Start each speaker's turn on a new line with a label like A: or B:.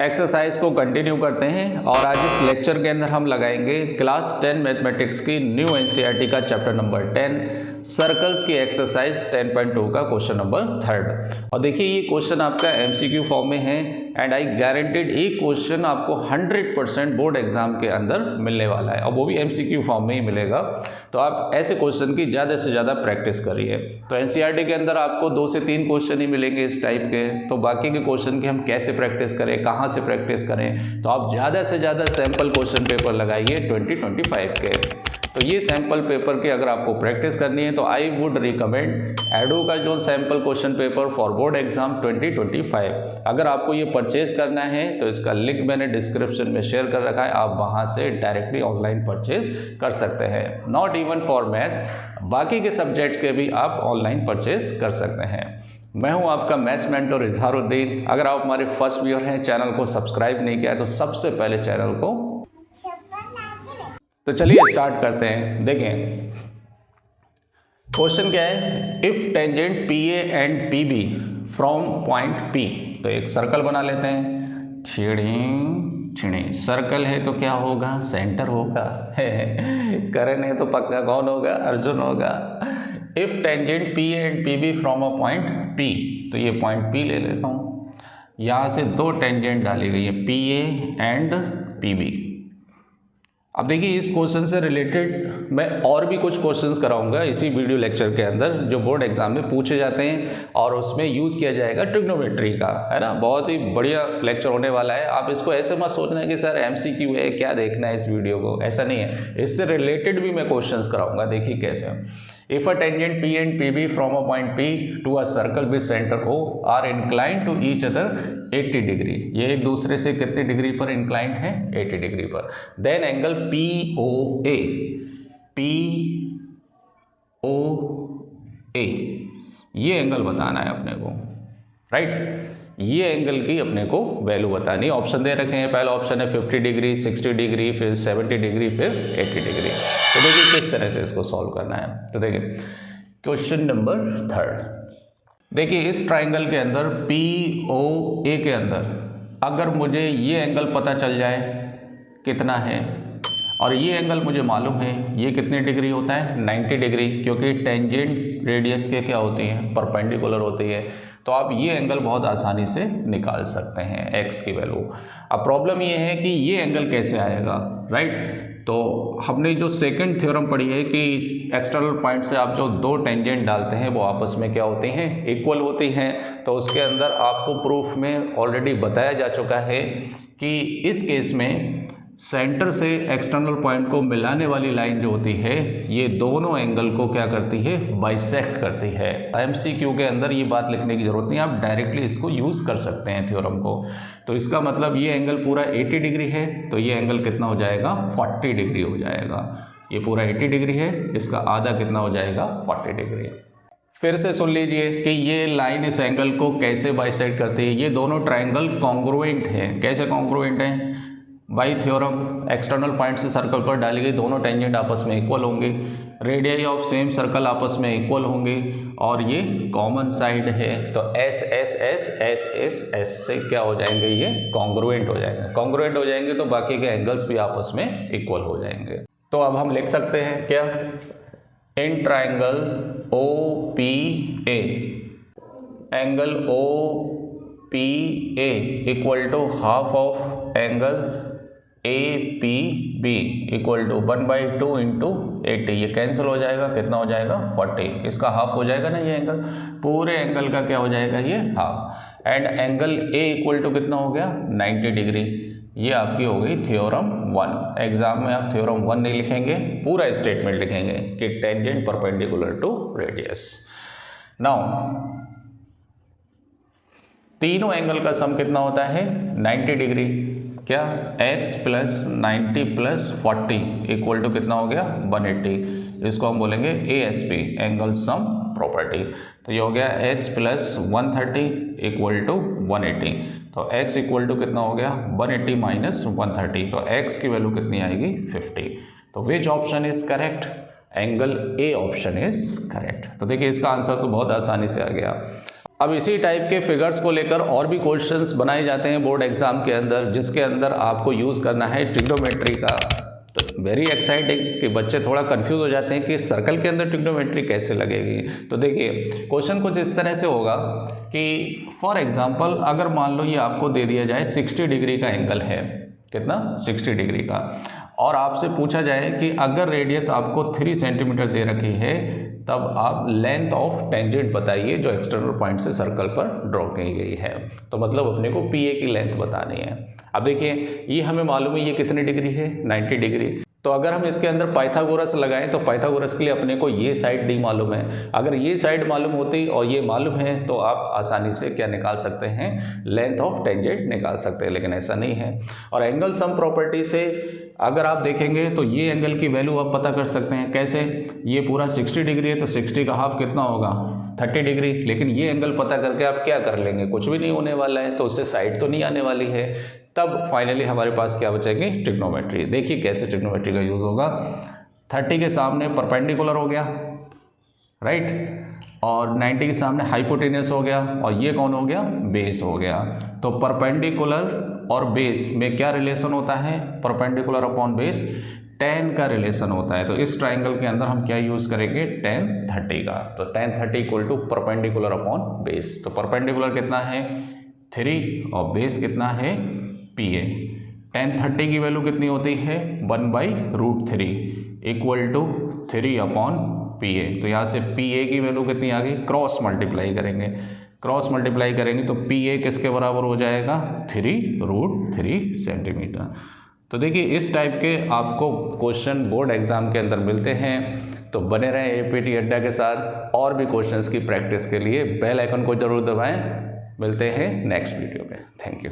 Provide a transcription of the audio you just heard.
A: Exercise को continue करते हैं और आज इस लेक्चर के अंदर हम लगाएंगे क्लास 10 मैथमेटिक्स की न्यू एनसीईआरटी का चैप्टर नंबर 10 सर्कल्स की एक्सरसाइज 10.2 का क्वेश्चन नंबर 3। और देखिए ये क्वेश्चन आपका एमसीक्यू फॉर्म में है एंड आई गारंटेड एक क्वेश्चन आपको 100% बोर्ड एग्जाम के अंदर मिलने वाला है और वो भी एमसीक्यू फॉर्म में ही मिलेगा। तो आप ऐसे क्वेश्चन की ज़्यादा से ज़्यादा प्रैक्टिस करिए। तो एनसीईआरटी के अंदर आपको 2 से 3 क्वेश्चन ही मिलेंगे इस टाइप के, तो बाकी के क्वेश्चन की हम कैसे प्रैक्टिस करें, कहाँ से प्रैक्टिस करें, तो आप ज़्यादा से ज़्यादा सैम्पल क्वेश्चन पेपर लगाइए 2025 के। तो ये सैम्पल पेपर की अगर आपको प्रैक्टिस करनी है तो आई वुड रिकमेंड एडू का जो sample question paper for board exam 2025। अगर आपको ये परचेज करना है तो इसका लिंक मैंने डिस्क्रिप्शन में शेयर कर रखा है, आप वहाँ से डायरेक्टली ऑनलाइन परचेज कर सकते हैं। नॉट इवन फॉर मैथ्स, बाकी के सब्जेक्ट्स के भी आप ऑनलाइन परचेज कर सकते हैं। मैं हूं आपका मैथ्स मेंटर इजहारुद्दीन। अगर आप हमारे फर्स्ट व्यूअर हैं, चैनल को सब्सक्राइब नहीं किया है तो सबसे पहले चैनल को, तो चलिए स्टार्ट करते हैं। देखें क्वेश्चन क्या है, if tangent P A and P B from point P. तो एक सर्कल बना लेते हैं, छिड़ी सर्कल है तो क्या होगा, सेंटर होगा। करण है तो पक्का कौन होगा, अर्जुन होगा। If tangent P A and P B from a point P, तो ये पॉइंट पी ले लेता हूँ। यहाँ से 2 टेंजेंट डाली गई है, P A and P B. अब देखिए इस क्वेश्चन से रिलेटेड मैं और भी कुछ क्वेश्चंस कराऊंगा इसी वीडियो लेक्चर के अंदर जो बोर्ड एग्जाम में पूछे जाते हैं और उसमें यूज़ किया जाएगा ट्रिग्नोमेट्री का, है ना। बहुत ही बढ़िया लेक्चर होने वाला है। आप इसको ऐसे मत सोचना है कि सर एमसीक्यू है, क्या देखना है इस वीडियो को, ऐसा नहीं है। इससे रिलेटेड भी मैं क्वेश्चंस कराऊंगा। देखिए कैसे, if a tangent P and PB from a point P to a circle with center O are inclined to each other 80 degree, ये एक दूसरे से कितने डिग्री पर इंक्लाइंड है, 80 डिग्री पर। देन एंगल POA ये एंगल बताना है अपने को, राइट। ये एंगल की अपने को वैल्यू बतानी। ऑप्शन दे रखे हैं, पहला ऑप्शन है 50 डिग्री, 60 डिग्री, फिर 70 डिग्री, फिर 80 डिग्री। तो देखिए किस तरह से इसको सॉल्व करना है। तो देखिए क्वेश्चन नंबर 3। देखिए इस ट्राइंगल के अंदर POA के अंदर अगर मुझे ये एंगल पता चल जाए कितना है और ये एंगल मुझे मालूम है ये कितने डिग्री होता है, 90 डिग्री, क्योंकि टेंजेंट रेडियस के क्या होती हैं, परपेंडिकुलर होती है। तो आप ये एंगल बहुत आसानी से निकाल सकते हैं, x की वैल्यू। अब प्रॉब्लम ये है कि ये एंगल कैसे आएगा, राइट। तो हमने जो सेकंड थ्योरम पढ़ी है कि एक्सटर्नल पॉइंट से आप जो 2 टेंजेंट डालते हैं वो आपस में क्या होती हैं, इक्वल होती हैं। तो उसके अंदर आपको प्रूफ में ऑलरेडी बताया जा चुका है कि इस केस में सेंटर से एक्सटर्नल पॉइंट को मिलाने वाली लाइन जो होती है ये दोनों एंगल को क्या करती है, बाइसेक्ट करती है। एमसीक्यू के अंदर ये बात लिखने की जरूरत नहीं, आप डायरेक्टली इसको यूज़ कर सकते हैं थ्योरम को। तो इसका मतलब ये एंगल पूरा 80 डिग्री है तो ये एंगल कितना हो जाएगा, 40 डिग्री हो जाएगा। ये पूरा 80 डिग्री है, इसका आधा कितना हो जाएगा, 40 डिग्री। फिर से सुन लीजिए कि ये लाइन इस एंगल को कैसे बाइसेक्ट करती है। ये दोनों ट्राइंगल कॉन्ग्रुएंट हैं। कैसे कॉन्ग्रुएंट हैं, बाई थ्योरम एक्सटर्नल पॉइंट से सर्कल पर डाली गई दोनों टेंजेंट आपस में इक्वल होंगे, रेडियस ऑफ सेम सर्कल आपस में इक्वल होंगे और ये कॉमन साइड है। तो S S S S S S से क्या हो जाएंगे, ये कॉन्ग्रुएंट हो जाएंगे। कॉन्ग्रुएंट हो जाएंगे तो बाकी के एंगल्स भी आपस में इक्वल हो जाएंगे। तो अब हम लिख सकते हैं क्या, in triangle OPA angle OPA equal to half of angle APB equal to 1/2 into 80। ये कैंसिल हो जाएगा, कितना हो जाएगा, 40। इसका हाफ हो जाएगा ना, ये एंगल पूरे एंगल का क्या हो जाएगा, ये half. And angle A equal to कितना हो गया, 90 डिग्री। ये आपकी हो गई थ्योरम 1। एग्जाम में आप थ्योरम 1 नहीं लिखेंगे, पूरा स्टेटमेंट लिखेंगे कि tangent perpendicular to radius. Now तीनों एंगल का सम कितना होता है, 90 डिग्री। क्या, x plus 90 plus 40 equal to कितना हो गया, 180। इसको हम बोलेंगे ASP, एंगल सम प्रॉपर्टी। तो ये हो गया x प्लस 130 इक्वल टू 180। तो x इक्वल टू कितना हो गया, 180 माइनस 130। तो x की वैल्यू कितनी आएगी, 50। तो which option is correct, angle A option is correct. तो देखिए इसका आंसर तो बहुत आसानी से आ गया। अब इसी टाइप के फिगर्स को लेकर और भी क्वेश्चंस बनाए जाते हैं बोर्ड एग्जाम के अंदर, जिसके अंदर आपको यूज़ करना है ट्रिग्नोमेट्री का। तो वेरी एक्साइटिंग कि बच्चे थोड़ा कंफ्यूज हो जाते हैं कि सर्कल के अंदर ट्रिग्नोमेट्री कैसे लगेगी। तो देखिए क्वेश्चन कुछ इस तरह से होगा कि फॉर एग्जांपल अगर मान लो ये आपको दे दिया जाए 60 डिग्री का एंगल है, कितना 60 डिग्री का, और आपसे पूछा जाए कि अगर रेडियस आपको 3 सेंटीमीटर दे रखी है तब आप लेंथ ऑफ टेंजेंट बताइए जो एक्सटर्नल पॉइंट से सर्कल पर ड्रॉ की गई है। तो मतलब अपने को पी ए की लेंथ बतानी है। अब देखिए ये हमें मालूम है ये कितनी डिग्री है, 90 डिग्री। तो अगर हम इसके अंदर पाइथागोरस लगाएं तो पाइथागोरस के लिए अपने को ये साइड डी मालूम है। अगर ये साइड मालूम होती और ये मालूम है तो आप आसानी से क्या निकाल सकते हैं, लेंथ ऑफ टेंजेंट निकाल सकते हैं, लेकिन ऐसा नहीं है। और एंगल सम प्रॉपर्टी से अगर आप देखेंगे तो ये एंगल की वैल्यू आप पता कर सकते हैं। कैसे, ये पूरा 60 डिग्री है तो 60 का हाफ कितना होगा, 30 डिग्री। लेकिन ये एंगल पता करके आप क्या कर लेंगे, कुछ भी नहीं होने वाला है, तो उससे साइड तो नहीं आने वाली है। तब फाइनली हमारे पास क्या बचेगी, ट्रिग्नोमेट्री। देखिए कैसे ट्रिग्नोमेट्री का यूज़ होगा। 30 के सामने परपेंडिकुलर हो गया, राइट, और 90 के सामने हाइपोटेन्यूस हो गया, और ये कौन हो गया, बेस हो गया। तो परपेंडिकुलर और बेस में क्या रिलेशन होता है, परपेंडिकुलर अपॉन बेस tan का रिलेशन होता है। तो इस ट्राइंगल के अंदर हम क्या यूज़ करेंगे, tan 30 का। तो tan 30 equal to perpendicular upon base. तो परपेंडिकुलर कितना है 3 और बेस कितना है PA। tan 30 की वैल्यू कितनी होती है 1/√3 इक्वल टू 3 अपॉन PA। तो यहाँ से PA की वैल्यू कितनी आ गई, क्रॉस मल्टीप्लाई करेंगे, क्रॉस मल्टीप्लाई करेंगे तो PA किसके बराबर हो जाएगा, 3√3 सेंटीमीटर। तो देखिए इस टाइप के आपको क्वेश्चन बोर्ड एग्जाम के अंदर मिलते हैं। तो बने रहें APT अड्डा के साथ। और भी क्वेश्चंस की प्रैक्टिस के लिए बेल आइकन को जरूर दबाएं। मिलते हैं नेक्स्ट वीडियो में। Thank you.